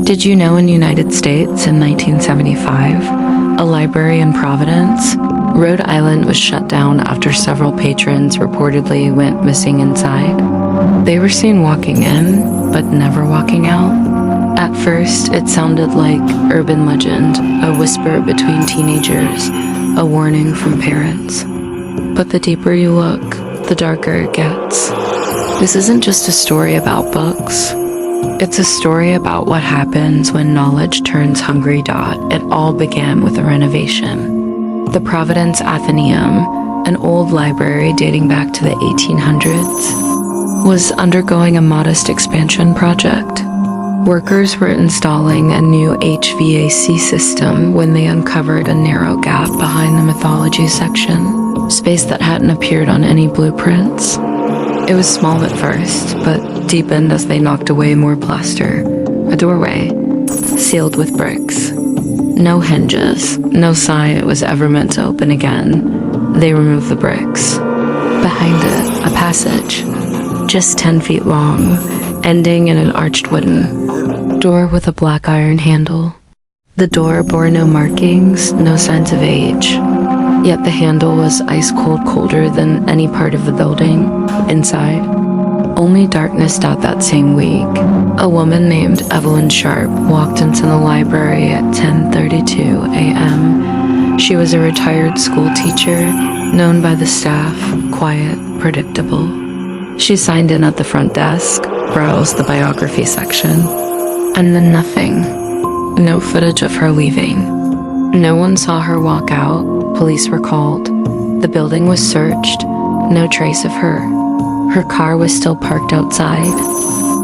Did you know in the United States in 1975, a library in Providence, Rhode Island was shut down after several patrons reportedly went missing inside? They were seen walking in, but never walking out. At first, it sounded like urban legend, a whisper between teenagers, a warning from parents. But the deeper you look, the darker it gets. This isn't just a story about books. It's a story about what happens when knowledge turns hungry. It all began with a renovation. The Providence Athenaeum, an old library dating back to the 1800s, was undergoing a modest expansion project. Workers were installing a new HVAC system when they uncovered a narrow gap behind the mythology section, space that hadn't appeared on any blueprints. It was small at first, but deepened as they knocked away more plaster. A doorway, sealed with bricks. No hinges, no sign it was ever meant to open again. They removed the bricks. Behind it, a passage, just 10 feet long, ending in an arched wooden door with a black iron handle. The door bore no markings, no signs of age. Yet the handle was ice cold, colder than any part of the building. Inside, only darkness. That same week, a woman named Evelyn Sharp walked into the library at 10:32 a.m. She was a retired school teacher, known by the staff, quiet, predictable. She signed in at the front desk, browsed the biography section, and then nothing. No footage of her leaving. No one saw her walk out. Police were called. The building was searched. No trace of her. Her car was still parked outside.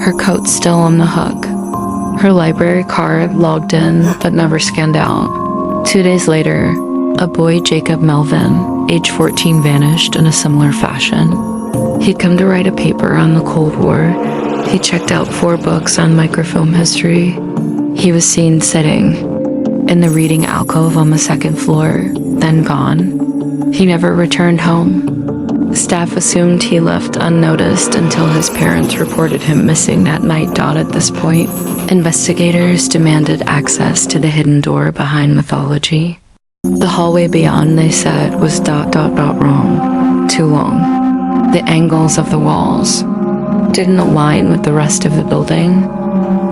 Her coat still on the hook. Her library card logged in but never scanned out. 2 days later, a boy, Jacob Melvin, age 14, vanished in a similar fashion. He'd come to write a paper on the Cold War. He checked out 4 books on microfilm history. He was seen sitting in the reading alcove on the second floor, then gone. He never returned home. Staff assumed he left unnoticed until his parents reported him missing that night. At this point, investigators demanded access to the hidden door behind mythology. The hallway beyond, they said, was ... wrong. Too long. The angles of the walls didn't align with the rest of the building.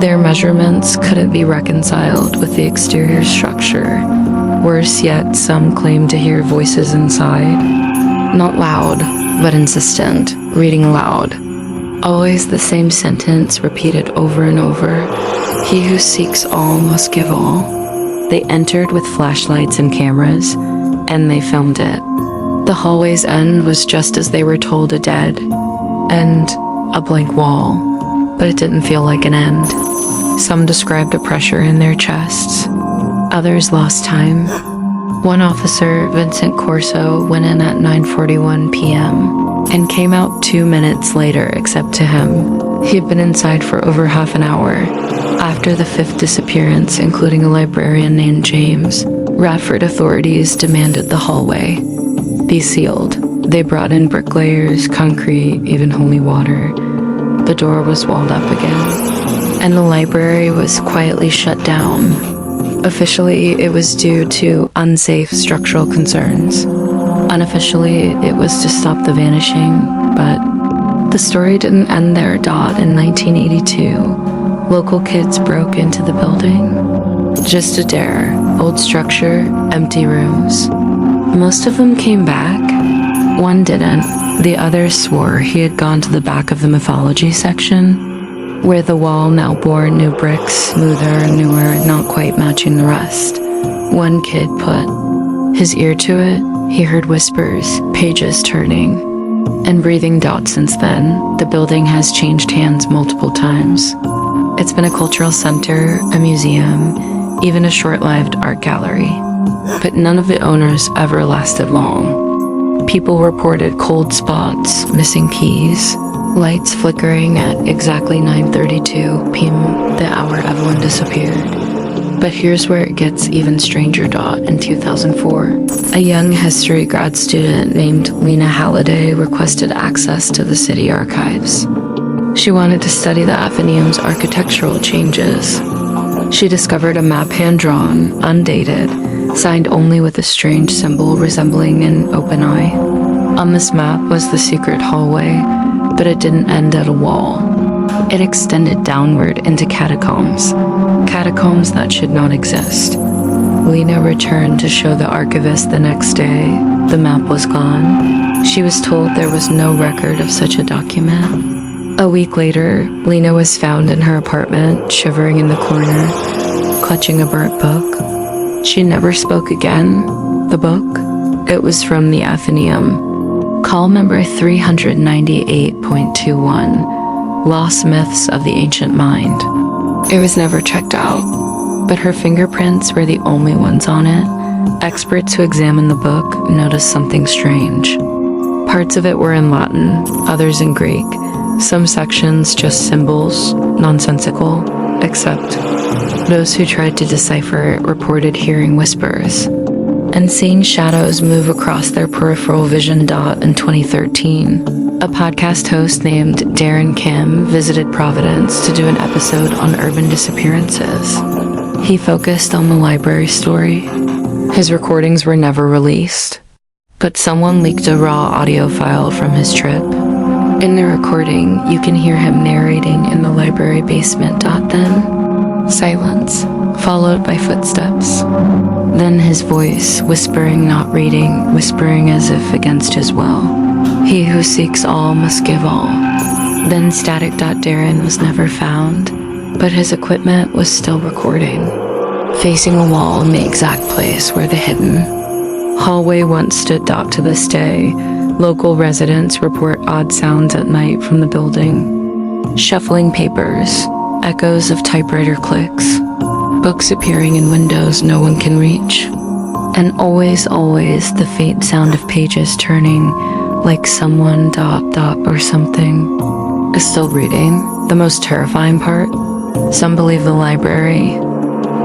Their measurements couldn't be reconciled with the exterior structure. Worse yet, some claimed to hear voices inside. Not loud, but insistent, reading aloud. Always the same sentence repeated over and over. He who seeks all must give all. They entered with flashlights and cameras, and they filmed it. The hallway's end was just as they were told, a dead end, a blank wall, but it didn't feel like an end. Some described a pressure in their chests. Others lost time. One officer, Vincent Corso, went in at 9:41 p.m. and came out 2 minutes later, except to him. He had been inside for over half an hour. After the 5th disappearance, including a librarian named James, Radford authorities demanded the hallway be sealed. They brought in bricklayers, concrete, even holy water. The door was walled up again, and the library was quietly shut down. Officially, it was due to unsafe structural concerns. Unofficially, it was to stop the vanishing, but the story didn't end there. In 1982, local kids broke into the building. Just a dare. Old structure, empty rooms. Most of them came back. One didn't. The others swore he had gone to the back of the mythology section, where the wall now bore new bricks, smoother, newer, not quite matching the rest. One kid put his ear to it. He heard whispers, pages turning, and breathing. Since then, the building has changed hands multiple times. It's been a cultural center, a museum, even a short-lived art gallery. But none of the owners ever lasted long. People reported cold spots, missing keys, lights flickering at exactly 9:32 p.m., the hour Evelyn disappeared. But here's where it gets even stranger. In 2004, a young history grad student named Lena Halliday requested access to the city archives. She wanted to study the Athenaeum's architectural changes. She discovered a map hand-drawn, undated, signed only with a strange symbol resembling an open eye. On this map was the secret hallway, but it didn't end at a wall. It extended downward into catacombs that should not exist. Lena returned to show the archivist the next day. The map was gone. She was told there was no record of such a document. A week later, Lena was found in her apartment, shivering in the corner, clutching a burnt book. She never spoke again. The book? It was from the Athenaeum. Call number 398.21. Lost Myths of the Ancient Mind. It was never checked out, but her fingerprints were the only ones on it. Experts who examined the book noticed something strange. Parts of it were in Latin, others in Greek. Some sections just symbols, nonsensical, except those who tried to decipher it reported hearing whispers and seeing shadows move across their peripheral vision. In 2013, a podcast host named Darren Kim visited Providence to do an episode on urban disappearances. He focused on the library story. His recordings were never released, but someone leaked a raw audio file from his trip. In the recording, you can hear him narrating in the library basement. Then, silence, followed by footsteps. Then his voice, whispering, not reading, whispering as if against his will. He who seeks all must give all. Then static. Darren was never found, but his equipment was still recording, facing a wall in the exact place where the hidden hallway once stood. To this day, local residents report odd sounds at night from the building. Shuffling papers, echoes of typewriter clicks, books appearing in windows no one can reach, and always the faint sound of pages turning, like someone or something is still reading. The most terrifying part? Some believe the library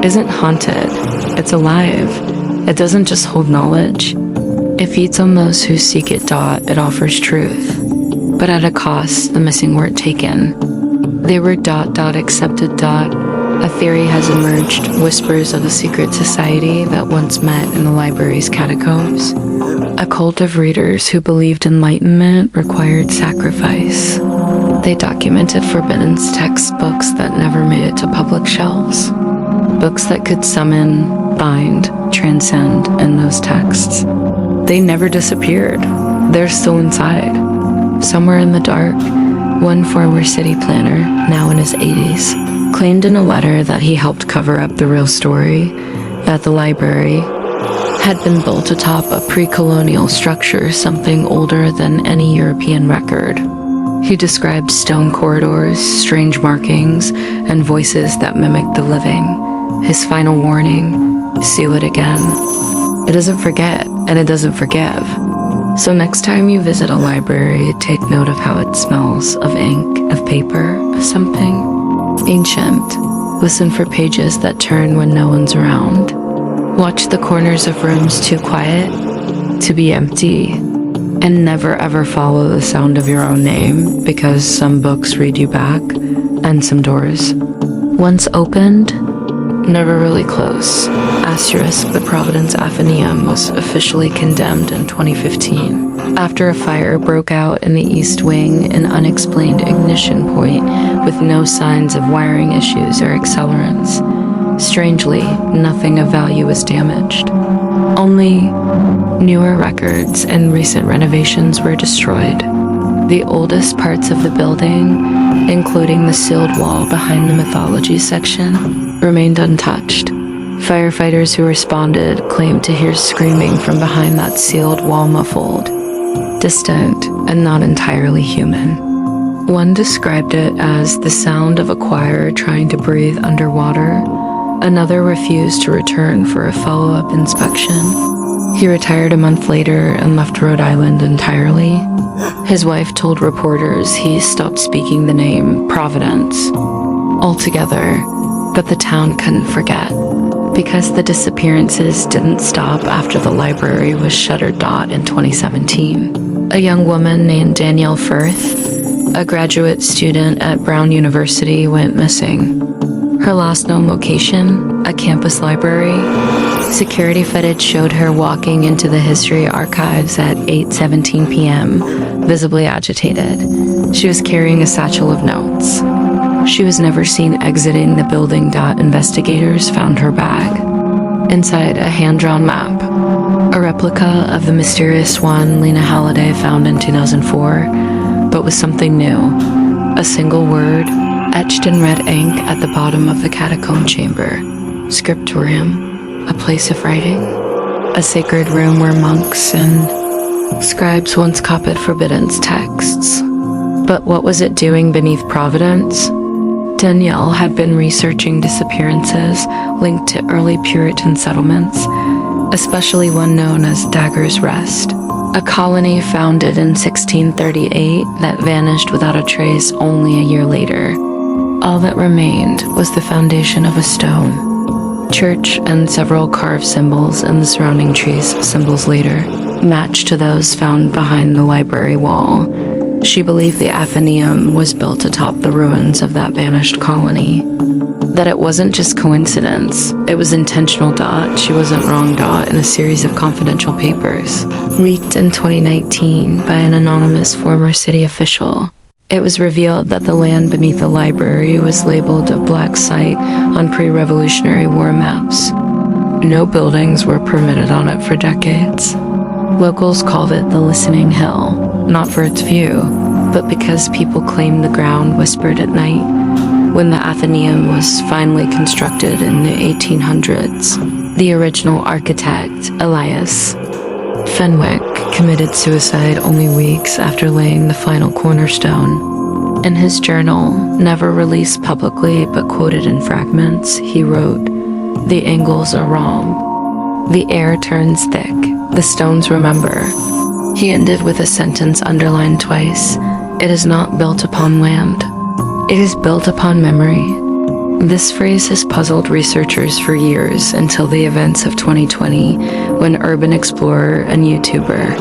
isn't haunted, it's alive. It doesn't just hold knowledge. It feeds on those who seek it. It offers truth, but at a cost. The missing weren't taken. They were accepted. A theory has emerged, whispers of a secret society that once met in the library's catacombs. A cult of readers who believed enlightenment required sacrifice. They documented forbidden textbooks that never made it to public shelves. Books that could summon, bind, transcend in those texts. They never disappeared. They're still inside. Somewhere in the dark, one former city planner, now in his 80s, claimed in a letter that he helped cover up the real story, that the library had been built atop a pre-colonial structure, something older than any European record. He described stone corridors, strange markings, and voices that mimicked the living. His final warning: seal it again. It doesn't forget, and it doesn't forgive. So next time you visit a library, take note of how it smells, of ink, of paper, of something ancient. Listen for pages that turn when no one's around. Watch the corners of rooms too quiet to be empty. And never ever follow the sound of your own name, because some books read you back, and some doors, once opened, never really close. Asterisk, the Providence Athenaeum was officially condemned in 2015 after a fire broke out in the East Wing, an unexplained ignition point with no signs of wiring issues or accelerants. Strangely, nothing of value was damaged. Only newer records and recent renovations were destroyed. The oldest parts of the building, including the sealed wall behind the mythology section, remained untouched. Firefighters who responded claimed to hear screaming from behind that sealed wall, muffled, distant, and not entirely human. One described it as the sound of a choir trying to breathe underwater. Another refused to return for a follow-up inspection. He retired a month later and left Rhode Island entirely. His wife told reporters he stopped speaking the name Providence altogether, but the town couldn't forget, because the disappearances didn't stop after the library was shuttered. In 2017, a young woman named Danielle Firth, a graduate student at Brown University, went missing. Her last known location, a campus library. Security footage showed her walking into the history archives at 8:17 p.m., visibly agitated. She was carrying a satchel of notes. She was never seen exiting the building. Investigators found her bag. Inside, a hand-drawn map, a replica of the mysterious one Lena Halliday found in 2004, but with something new. A single word, etched in red ink at the bottom of the catacomb chamber. Scriptorium, a place of writing. A sacred room where monks and scribes once copied forbidden texts. But what was it doing beneath Providence? Danielle had been researching disappearances linked to early Puritan settlements, especially one known as Dagger's Rest, a colony founded in 1638 that vanished without a trace only a year later. All that remained was the foundation of a stone. Church and several carved symbols in the surrounding trees, symbols later, matched to those found behind the library wall. She believed the Athenaeum was built atop the ruins of that vanished colony. That it wasn't just coincidence, it was intentional. She wasn't wrong. In a series of confidential papers, leaked in 2019 by an anonymous former city official. It was revealed that the land beneath the library was labeled a black site on pre-Revolutionary War maps. No buildings were permitted on it for decades. Locals called it the Listening Hill, not for its view, but because people claimed the ground whispered at night. When the Athenaeum was finally constructed in the 1800s, the original architect, Elias Fenwick, committed suicide only weeks after laying the final cornerstone. In his journal, never released publicly but quoted in fragments, he wrote, "The angles are wrong. The air turns thick. The stones remember." He ended with a sentence underlined twice. "It is not built upon land. It is built upon memory." This phrase has puzzled researchers for years until the events of 2020, when urban explorer and YouTuber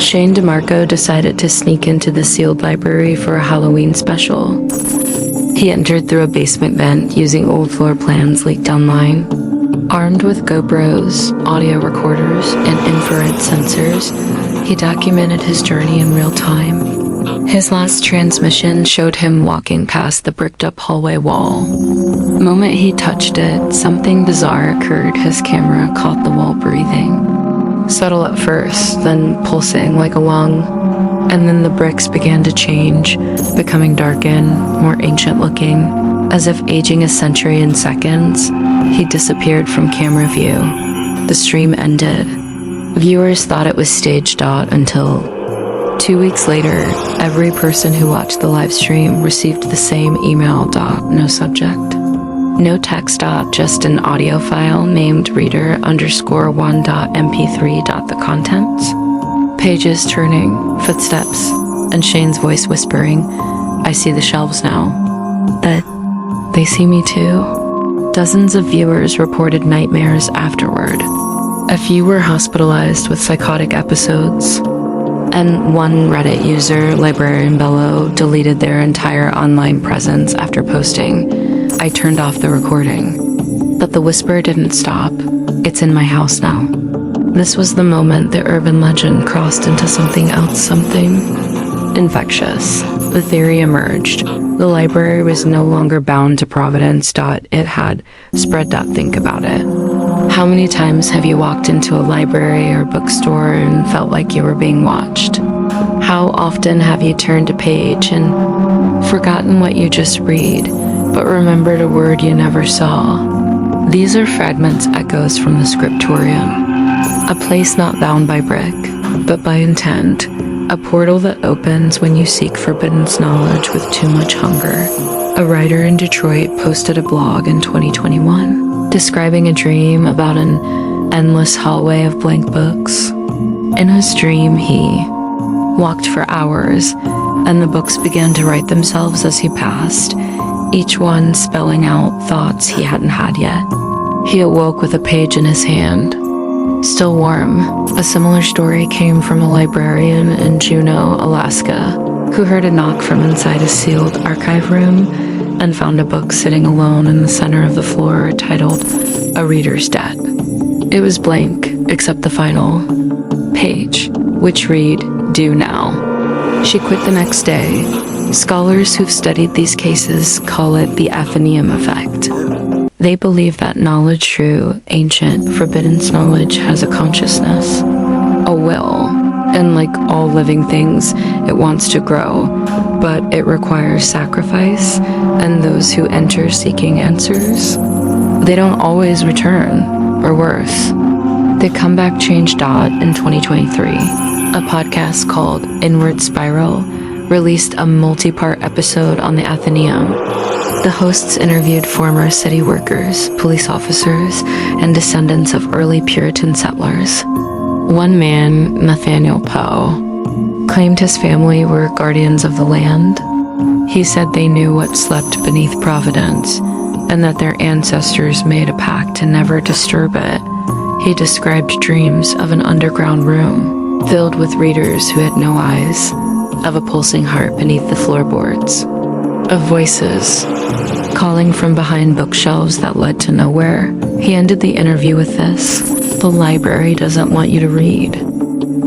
Shane DeMarco decided to sneak into the sealed library for a Halloween special. He entered through a basement vent using old floor plans leaked online. Armed with GoPros, audio recorders, and infrared sensors, he documented his journey in real time. His last transmission showed him walking past the bricked-up hallway wall. The moment he touched it, something bizarre occurred. His camera caught the wall breathing. Subtle at first, then pulsing like a lung. And then the bricks began to change, becoming darkened, more ancient-looking. As if aging a century in seconds, he disappeared from camera view. The stream ended. Viewers thought it was staged until 2 weeks later, every person who watched the live stream received the same email. No subject. No text. Just an audio file named reader_1.mp3. The contents. Pages turning, footsteps, and Shane's voice whispering, "I see the shelves now." That they see me too. Dozens of viewers reported nightmares afterward. A few were hospitalized with psychotic episodes. And one Reddit user, Librarian Bello, deleted their entire online presence after posting, "I turned off the recording. But the whisper didn't stop. It's in my house now." This was the moment the urban legend crossed into something else, something infectious. The theory emerged. The library was no longer bound to Providence. It had spread. Think about it. How many times have you walked into a library or bookstore and felt like you were being watched? How often have you turned a page and forgotten what you just read, but remembered a word you never saw? These are fragments, echoes from the scriptorium, a place not bound by brick, but by intent, a portal that opens when you seek forbidden knowledge with too much hunger. A writer in Detroit posted a blog in 2021 describing a dream about an endless hallway of blank books. In his dream, he walked for hours, and the books began to write themselves as he passed, each one spelling out thoughts he hadn't had yet. He awoke with a page in his hand, still warm. A similar story came from a librarian in Juneau, Alaska, who heard a knock from inside a sealed archive room and found a book sitting alone in the center of the floor titled A Reader's Debt. It was blank, except the final page, which read, "Do now." She quit the next day. Scholars who've studied these cases call it the Athenaeum effect. They believe that knowledge, true, ancient, forbidden knowledge, has a consciousness, a will, and like all living things, it wants to grow, but it requires sacrifice, and those who enter seeking answers, they don't always return, or worse. They come back changed. In 2023, a podcast called Inward Spiral released a multi-part episode on the Athenaeum. The hosts interviewed former city workers, police officers, and descendants of early Puritan settlers. One man, Nathaniel Poe, claimed his family were guardians of the land. He said they knew what slept beneath Providence, and that their ancestors made a pact to never disturb it. He described dreams of an underground room, filled with readers who had no eyes, of a pulsing heart beneath the floorboards, of voices calling from behind bookshelves that led to nowhere. He ended the interview with this: "The library doesn't want you to read.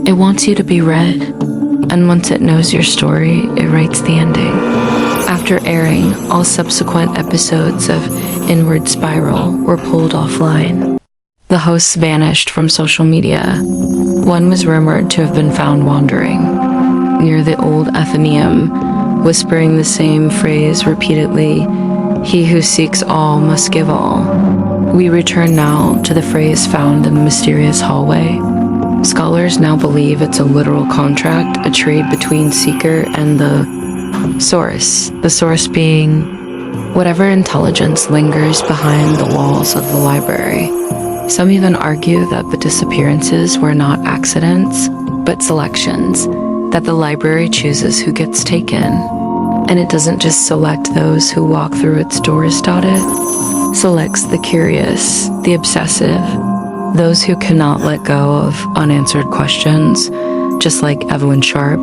It wants you to be read. And once it knows your story, it writes the ending." After airing, all subsequent episodes of Inward Spiral were pulled offline. The hosts vanished from social media. One was rumored to have been found wandering near the old Athenaeum, whispering the same phrase repeatedly, "He who seeks all must give all." We return now to the phrase found in the mysterious hallway. Scholars now believe it's a literal contract, a trade between seeker and the source being whatever intelligence lingers behind the walls of the library. Some even argue that the disappearances were not accidents, but selections, that the library chooses who gets taken. And it doesn't just select those who walk through its doors. It selects the curious, the obsessive, those who cannot let go of unanswered questions, just like Evelyn Sharp,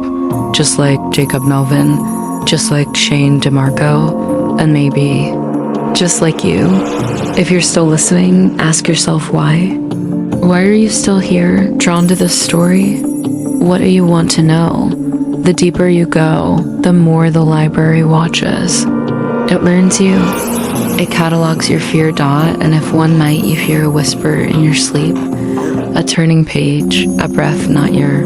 just like Jacob Melvin, just like Shane DeMarco, and maybe just like you. If you're still listening, ask yourself why. Why are you still here, drawn to this story? What do you want to know? The deeper you go, the more the library watches. It learns you. It catalogs your fear. And if one night you hear a whisper in your sleep, a turning page, a breath not your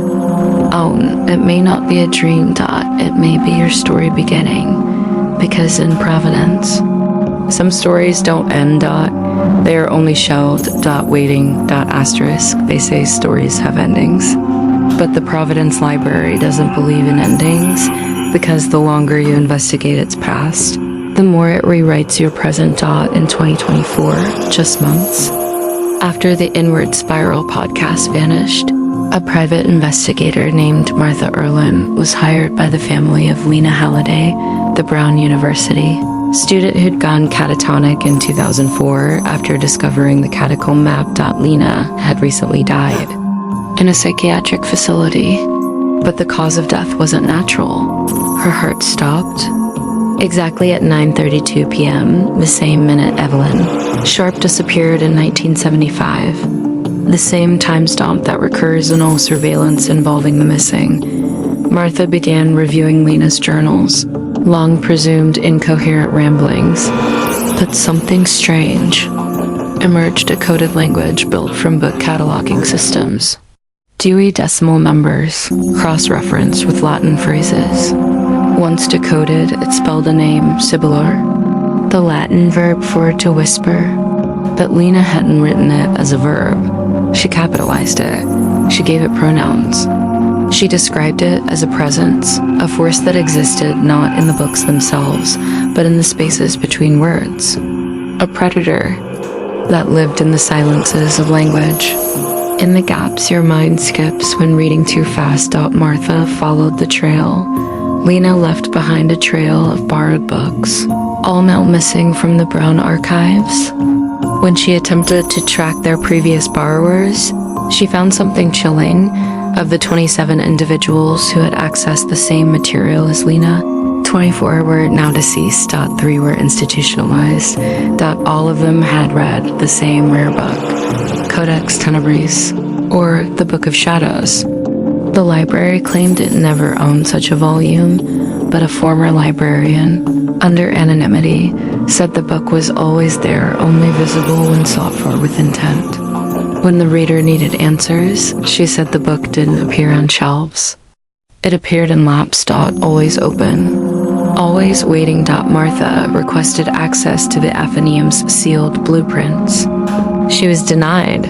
own, it may not be a dream. It may be your story beginning. Because in Providence, some stories don't end. They are only shelved. Waiting. Asterisk. They say stories have endings. But the Providence Library doesn't believe in endings, because the longer you investigate its past, the more it rewrites your present. In 2024, just months after the Inward Spiral podcast vanished, a private investigator named Martha Erlin was hired by the family of Lena Halliday, the Brown University student who'd gone catatonic in 2004 after discovering the catacomb map. Lena had recently died in a psychiatric facility, but the cause of death wasn't natural. Her heart stopped exactly at 9:32 p.m., the same minute Evelyn Sharp disappeared in 1975, the same time stamp that recurs in all surveillance involving the missing. Martha began reviewing Lena's journals, long presumed incoherent ramblings, but something strange emerged: a coded language built from book cataloging systems. Dewey Decimal numbers, cross-referenced with Latin phrases. Once decoded, it spelled a name, Sibilare, the Latin verb for to whisper. But Lena hadn't written it as a verb. She capitalized it. She gave it pronouns. She described it as a presence, a force that existed not in the books themselves, but in the spaces between words. A predator that lived in the silences of language. In the gaps your mind skips when reading too fast. Martha followed the trail. Lena left behind a trail of borrowed books, all now missing from the Brown archives. When she attempted to track their previous borrowers, she found something chilling. Of the 27 individuals who had accessed the same material as Lena, 24 were now deceased. 3 were institutionalized. All of them had read the same rare book, Codex Tenebris, or the Book of Shadows. The library claimed it never owned such a volume, but a former librarian, under anonymity, said the book was always there, only visible when sought for with intent. When the reader needed answers, she said the book didn't appear on shelves. It appeared in laps. Always open. Always waiting. Martha requested access to the Athenaeum's sealed blueprints. She was denied.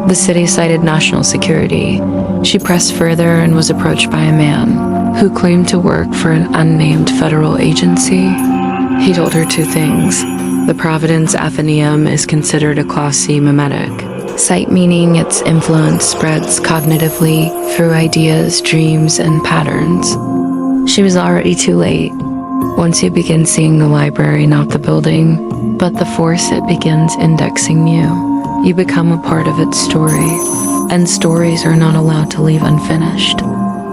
The city cited national security. She pressed further and was approached by a man who claimed to work for an unnamed federal agency. He told her 2 things. The Providence Athenaeum is considered a Class C mimetic site, meaning its influence spreads cognitively through ideas, dreams, and patterns. She was already too late. Once you begin seeing the library, not the building, but the force it begins indexing you become a part of its story, and stories are not allowed to leave unfinished.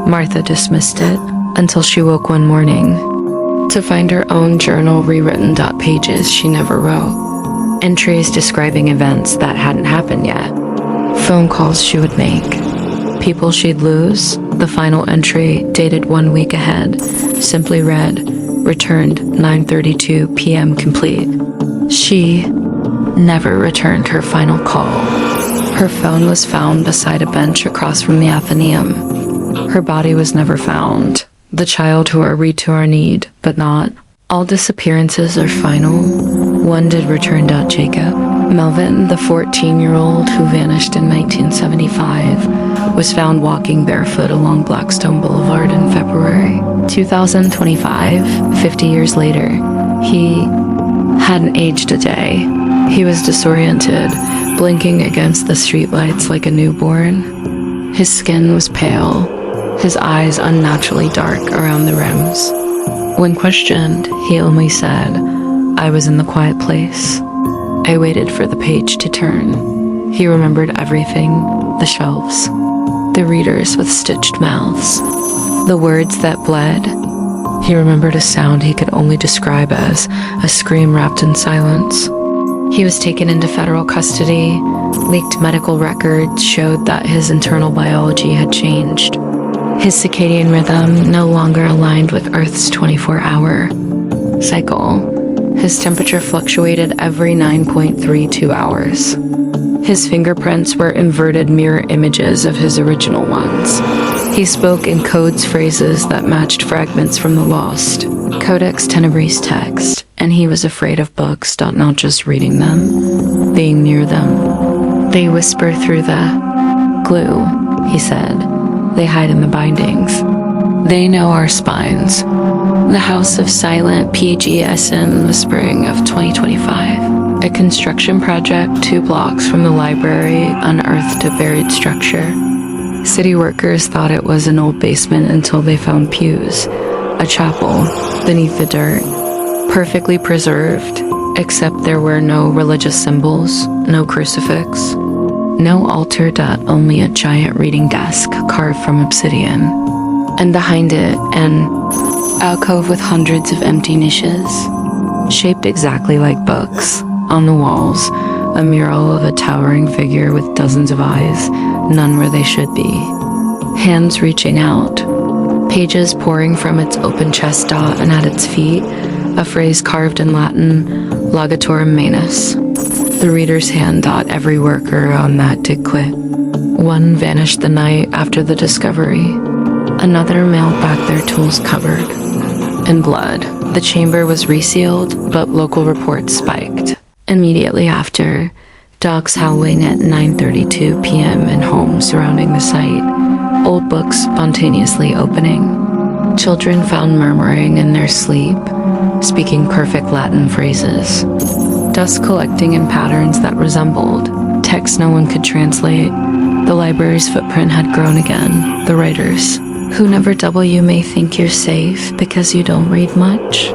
Martha dismissed it until she woke one morning to find her own journal rewritten. Pages she never wrote. Entries describing events that hadn't happened yet. Phone calls she would make. People she'd lose. The final entry, dated 1 week ahead, simply read, returned 9:32 p.m. complete. She never returned her final call. Her phone was found beside a bench across from the Athenaeum. Her body was never found. The child who are read to our need, but not. All disappearances are final. One did return. Jacob Melvin, the 14-year-old who vanished in 1975, was found walking barefoot along Blackstone Boulevard in February 2025. 50 years later, he hadn't aged a day. He was disoriented, blinking against the streetlights like a newborn. His skin was pale, his eyes unnaturally dark around the rims. When questioned, he only said, "I was in the quiet place. I waited for the page to turn." He remembered everything, the shelves, the readers with stitched mouths, the words that bled. He remembered a sound he could only describe as a scream wrapped in silence. He was taken into federal custody. Leaked medical records showed that his internal biology had changed. His circadian rhythm no longer aligned with Earth's 24-hour cycle. His temperature fluctuated every 9.32 hours. His fingerprints were inverted mirror images of his original ones. He spoke in codes phrases that matched fragments from the lost Codex Tenebris text, and he was afraid of books, not just reading them, being near them. They whisper through the glue, he said. They hide in the bindings. They know our spines. The House of Silent PGS in the spring of 2025. A construction project 2 blocks from the library unearthed a buried structure. City workers thought it was an old basement until they found pews, a chapel, beneath the dirt, perfectly preserved, except there were no religious symbols, no crucifix. No altar. Only a giant reading desk carved from obsidian. And behind it, an alcove with hundreds of empty niches, shaped exactly like books. On the walls, a mural of a towering figure with dozens of eyes, none where they should be. Hands reaching out, pages pouring from its open chest. And at its feet, a phrase carved in Latin, Logatorum Manus. The reader's hand. Every worker on that did quit. One vanished the night after the discovery. Another mailed back their tools covered in blood. The chamber was resealed, but local reports spiked. Immediately after, dogs howling at 9:32 p.m. in homes surrounding the site. Old books spontaneously opening. Children found murmuring in their sleep, speaking perfect Latin phrases. Dust collecting in patterns that resembled text no one could translate. The library's footprint had grown again. The writers, who never may think you're safe because you don't read much.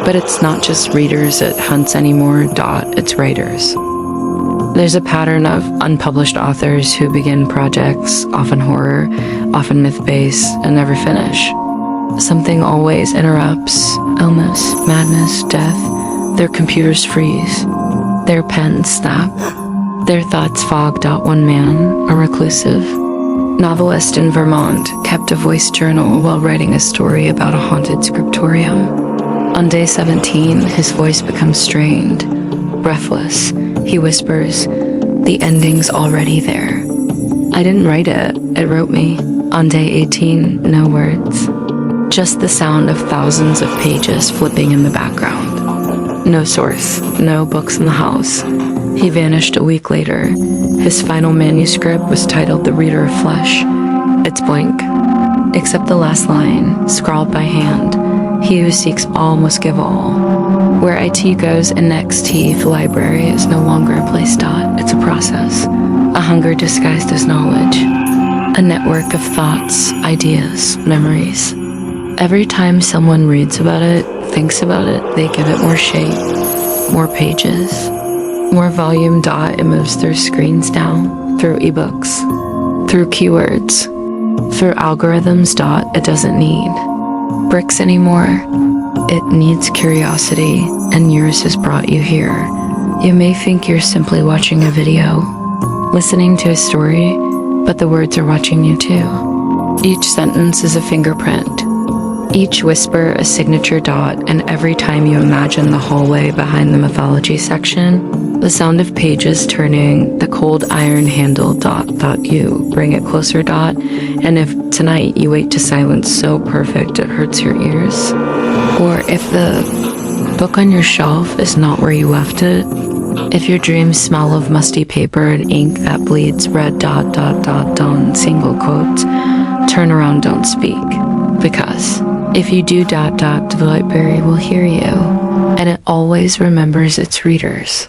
But it's not just readers it hunts anymore. It's writers. There's a pattern of unpublished authors who begin projects, often horror, often myth-based, and never finish. Something always interrupts. Illness, madness, death. Their computers freeze. Their pens snap. Their thoughts fogged out. One man, a reclusive novelist in Vermont, kept a voice journal while writing a story about a haunted scriptorium. On day 17, his voice becomes strained, breathless. He whispers, "The ending's already there." I didn't write it, it wrote me. On day 18, no words. Just the sound of thousands of pages flipping in the background. No source, no books in the house. He vanished a week later. His final manuscript was titled The Reader of Flesh. It's blank, except the last line, scrawled by hand. He who seeks all must give all. Where IT goes and NXT, the library is no longer a place. It's a process. A hunger disguised as knowledge. A network of thoughts, ideas, memories. Every time someone reads about it, thinks about it, they give it more shape, more pages, more volume. It moves through screens now, through ebooks, through keywords, through algorithms. It doesn't need bricks anymore. It needs curiosity, and yours has brought you here. You may think you're simply watching a video, listening to a story, but the words are watching you too. Each sentence is a fingerprint. Each whisper a signature. And every time you imagine the hallway behind the mythology section, the sound of pages turning, the cold iron handle. You bring it closer. And if tonight you wait to silence so perfect it hurts your ears, or if the book on your shelf is not where you left it, if your dreams smell of musty paper and ink that bleeds red. Single quotes, turn around, don't speak, because if you do. The library will hear you, and it always remembers its readers.